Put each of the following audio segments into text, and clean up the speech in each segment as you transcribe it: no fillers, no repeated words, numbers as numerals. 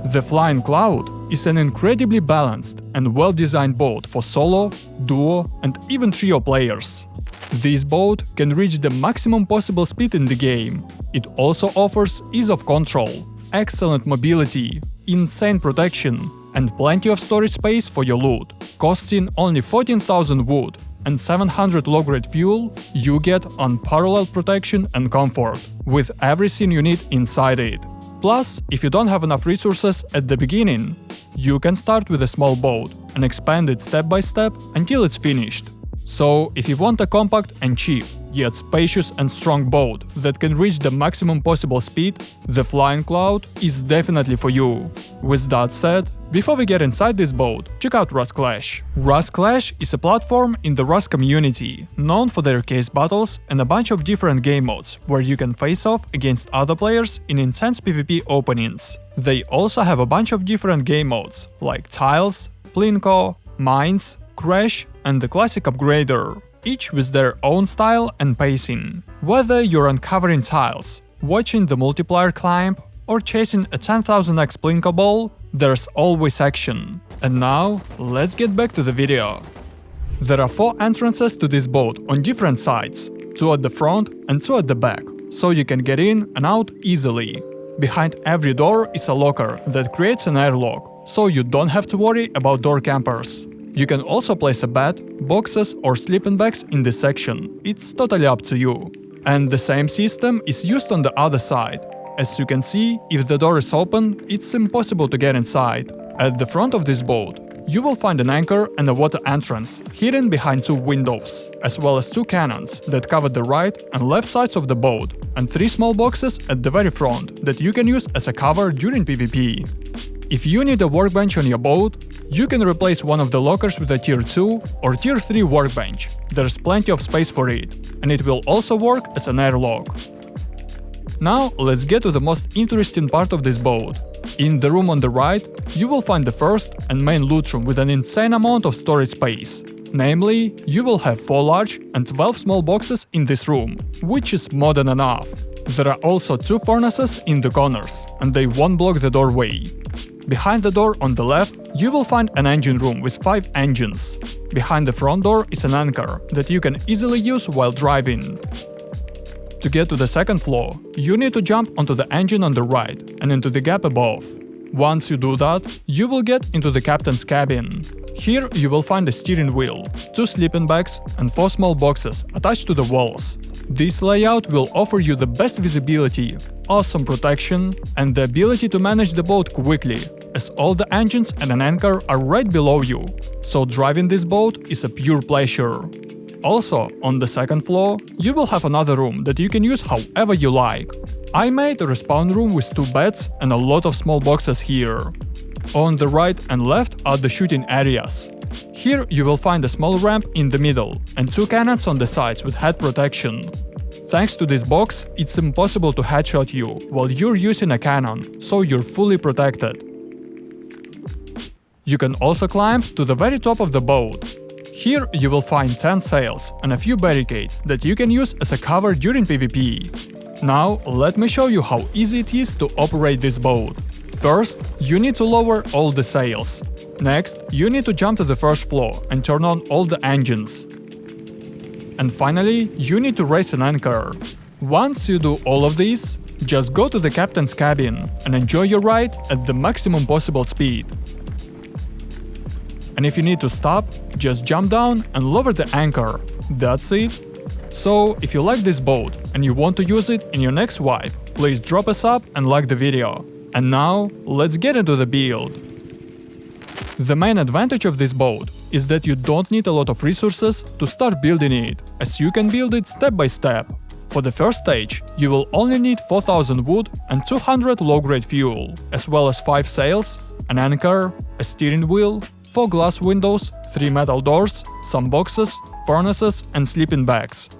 The Flying Cloud is an incredibly balanced and well-designed boat for solo, duo and even trio players. This boat can reach the maximum possible speed in the game. It also offers ease of control, excellent mobility, insane protection and plenty of storage space for your loot. Costing only 14,000 wood and 700 low-grade fuel, you get unparalleled protection and comfort, with everything you need inside it. Plus, if you don't have enough resources at the beginning, you can start with a small boat and expand it step by step until it's finished. So, if you want a compact and cheap, yet spacious and strong boat that can reach the maximum possible speed, the Flying Cloud is definitely for you. With that said, before we get inside this boat, check out Rust Clash. Rust Clash is a platform in the Rust community, known for their case battles and a bunch of different game modes, where you can face off against other players in intense PvP openings. They also have a bunch of different game modes, like Tiles, Plinko, Mines, Crash and the Classic Upgrader, each with their own style and pacing. Whether you're uncovering tiles, watching the multiplier climb, or chasing a 10,000x Plinko ball, there's always action. And now, let's get back to the video. There are 4 entrances to this boat on different sides, 2 at the front and 2 at the back, so you can get in and out easily. Behind every door is a locker that creates an airlock, so you don't have to worry about door campers. You can also place a bed, boxes or sleeping bags in this section, it's totally up to you. And the same system is used on the other side. As you can see, if the door is open, it's impossible to get inside. At the front of this boat, you will find an anchor and a water entrance, hidden behind 2 windows, as well as 2 cannons that cover the right and left sides of the boat, and 3 small boxes at the very front that you can use as a cover during PvP. If you need a workbench on your boat, you can replace one of the lockers with a tier 2 or tier 3 workbench. There's plenty of space for it, and it will also work as an airlock. Now let's get to the most interesting part of this boat. In the room on the right, you will find the first and main loot room with an insane amount of storage space. Namely, you will have 4 large and 12 small boxes in this room, which is more than enough. There are also 2 furnaces in the corners, and they won't block the doorway. Behind the door on the left, you will find an engine room with 5 engines. Behind the front door is an anchor that you can easily use while driving. To get to the second floor, you need to jump onto the engine on the right and into the gap above. Once you do that, you will get into the captain's cabin. Here you will find a steering wheel, 2 sleeping bags and 4 small boxes attached to the walls. This layout will offer you the best visibility, awesome protection and the ability to manage the boat quickly, as all the engines and an anchor are right below you, so driving this boat is a pure pleasure. Also, on the second floor, you will have another room that you can use however you like. I made a respawn room with 2 beds and a lot of small boxes here. On the right and left are the shooting areas. Here you will find a small ramp in the middle and 2 cannons on the sides with head protection. Thanks to this box, it's impossible to headshot you while you're using a cannon, so you're fully protected. You can also climb to the very top of the boat. Here you will find 10 sails and a few barricades that you can use as a cover during PvP. Now let me show you how easy it is to operate this boat. First, you need to lower all the sails. Next, you need to jump to the first floor and turn on all the engines. And finally, you need to raise an anchor. Once you do all of this, just go to the captain's cabin and enjoy your ride at the maximum possible speed. And if you need to stop, just jump down and lower the anchor. That's it. So, if you like this boat and you want to use it in your next wipe, please drop a sub and like the video. And now, let's get into the build. The main advantage of this boat is that you don't need a lot of resources to start building it, as you can build it step by step. For the first stage, you will only need 4000 wood and 200 low-grade fuel, as well as 5 sails, an anchor, a steering wheel, 4 glass windows, 3 metal doors, some boxes, furnaces and sleeping bags.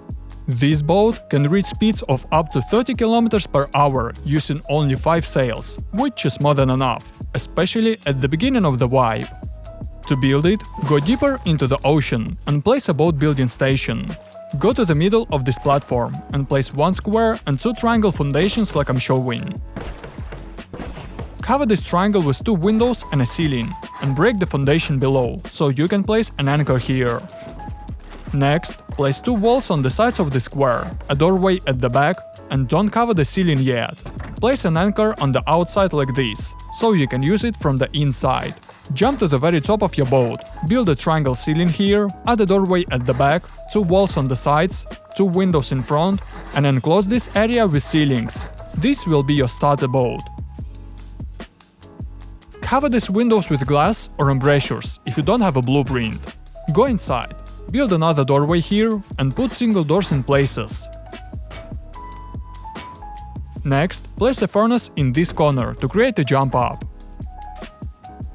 This boat can reach speeds of up to 30 km per hour using only 5 sails, which is more than enough, especially at the beginning of the wipe. To build it, go deeper into the ocean and place a boat building station. Go to the middle of this platform and place 1 square and 2 triangle foundations like I'm showing. Cover this triangle with 2 windows and a ceiling, and break the foundation below, so you can place an anchor here. Next, place 2 walls on the sides of the square, a doorway at the back, and don't cover the ceiling yet. Place an anchor on the outside like this, so you can use it from the inside. Jump to the very top of your boat, build a triangle ceiling here, add a doorway at the back, 2 walls on the sides, 2 windows in front, and enclose this area with ceilings. This will be your starter boat. Cover these windows with glass or embrasures if you don't have a blueprint. Go inside, build another doorway here, and put single doors in places. Next, place a furnace in this corner to create a jump up.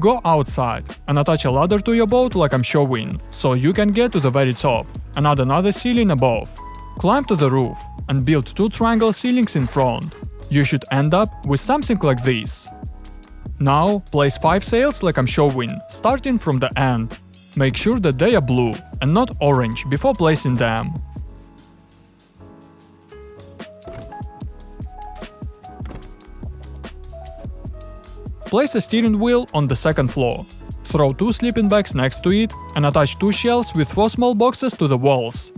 Go outside and attach a ladder to your boat like I'm showing, so you can get to the very top, and add another ceiling above. Climb to the roof and build 2 triangle ceilings in front. You should end up with something like this. Now, place 5 sails like I'm showing, starting from the end. Make sure that they are blue and not orange before placing them. Place a steering wheel on the second floor. Throw 2 sleeping bags next to it and attach 2 shelves with 4 small boxes to the walls.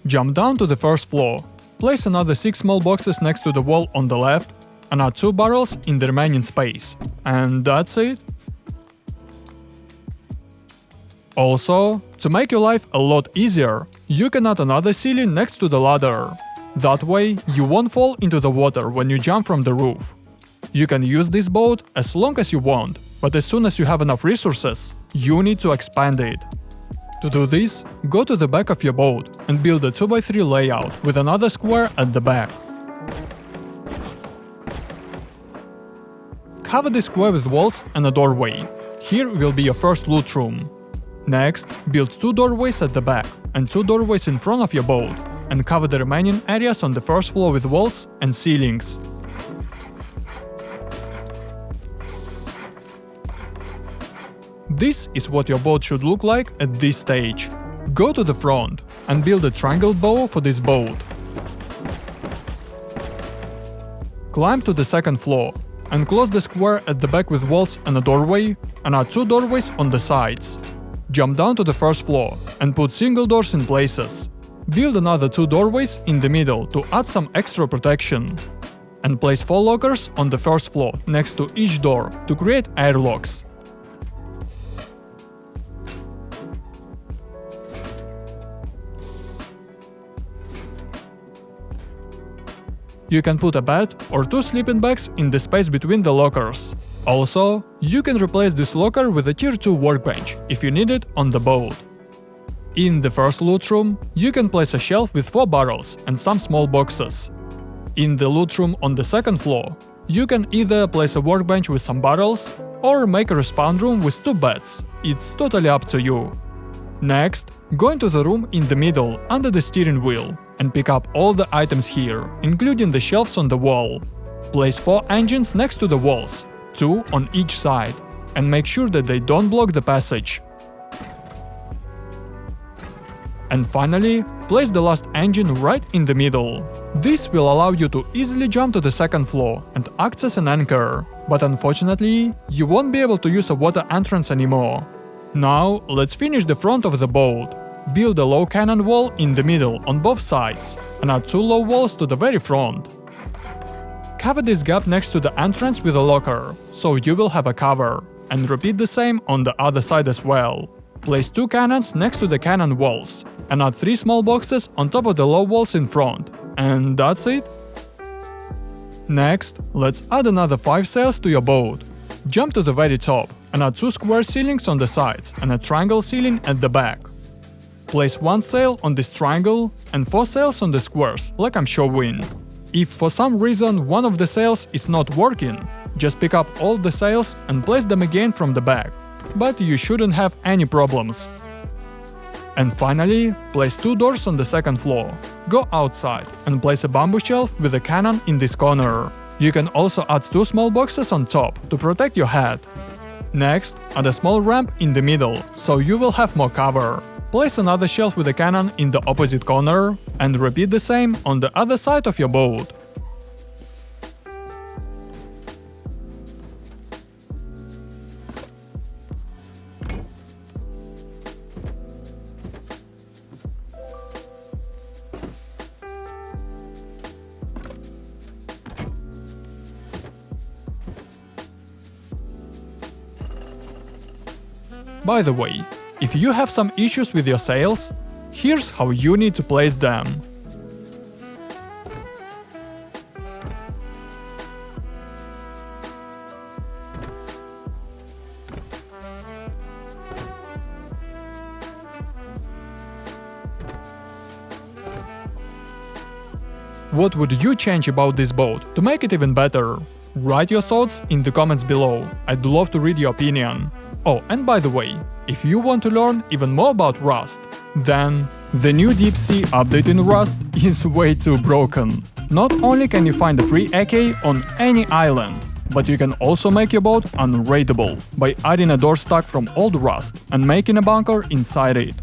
Jump down to the first floor. Place another 6 small boxes next to the wall on the left and add 2 barrels in the remaining space. And that's it. Also, to make your life a lot easier, you can add another ceiling next to the ladder. That way, you won't fall into the water when you jump from the roof. You can use this boat as long as you want, but as soon as you have enough resources, you need to expand it. To do this, go to the back of your boat and build a 2x3 layout with another square at the back. Cover the square with walls and a doorway. Here will be your first loot room. Next, build 2 doorways at the back and 2 doorways in front of your boat, and cover the remaining areas on the first floor with walls and ceilings. This is what your boat should look like at this stage. Go to the front and build a triangle bow for this boat. Climb to the second floor and close the square at the back with walls and a doorway, and add 2 doorways on the sides. Jump down to the first floor and put single doors in places. Build another 2 doorways in the middle to add some extra protection. And place 4 lockers on the first floor next to each door to create airlocks. You can put a bed or 2 sleeping bags in the space between the lockers. Also, you can replace this locker with a tier 2 workbench if you need it on the boat. In the first loot room, you can place a shelf with 4 barrels and some small boxes. In the loot room on the second floor, you can either place a workbench with some barrels or make a respawn room with 2 beds. It's totally up to you. Next, go into the room in the middle under the steering wheel and pick up all the items here, including the shelves on the wall. Place 4 engines next to the walls, 2 on each side, and make sure that they don't block the passage. And finally, place the last engine right in the middle. This will allow you to easily jump to the second floor and act as an anchor, but unfortunately, you won't be able to use a water entrance anymore. Now, let's finish the front of the boat. Build a low cannon wall in the middle on both sides, and add 2 low walls to the very front. Cover this gap next to the entrance with a locker, so you will have a cover, and repeat the same on the other side as well. Place 2 cannons next to the cannon walls, and add 3 small boxes on top of the low walls in front, and that's it. Next, let's add another 5 sails to your boat. Jump to the very top, and add 2 square ceilings on the sides and a triangle ceiling at the back. Place 1 sail on this triangle and 4 sails on the squares, like I'm showing. If for some reason one of the sails is not working, just pick up all the sails and place them again from the back, but you shouldn't have any problems. And finally, place 2 doors on the second floor. Go outside and place a bamboo shelf with a cannon in this corner. You can also add 2 small boxes on top to protect your head. Next, add a small ramp in the middle, so you will have more cover. Place another shelf with a cannon in the opposite corner, and repeat the same on the other side of your boat. By the way, if you have some issues with your sails, here's how you need to place them. What would you change about this boat to make it even better? Write your thoughts in the comments below, I'd love to read your opinion. Oh, and by the way, if you want to learn even more about Rust, then the new deep sea update in Rust is way too broken. Not only can you find a free AK on any island, but you can also make your boat unraidable by adding a door stack from old Rust and making a bunker inside it.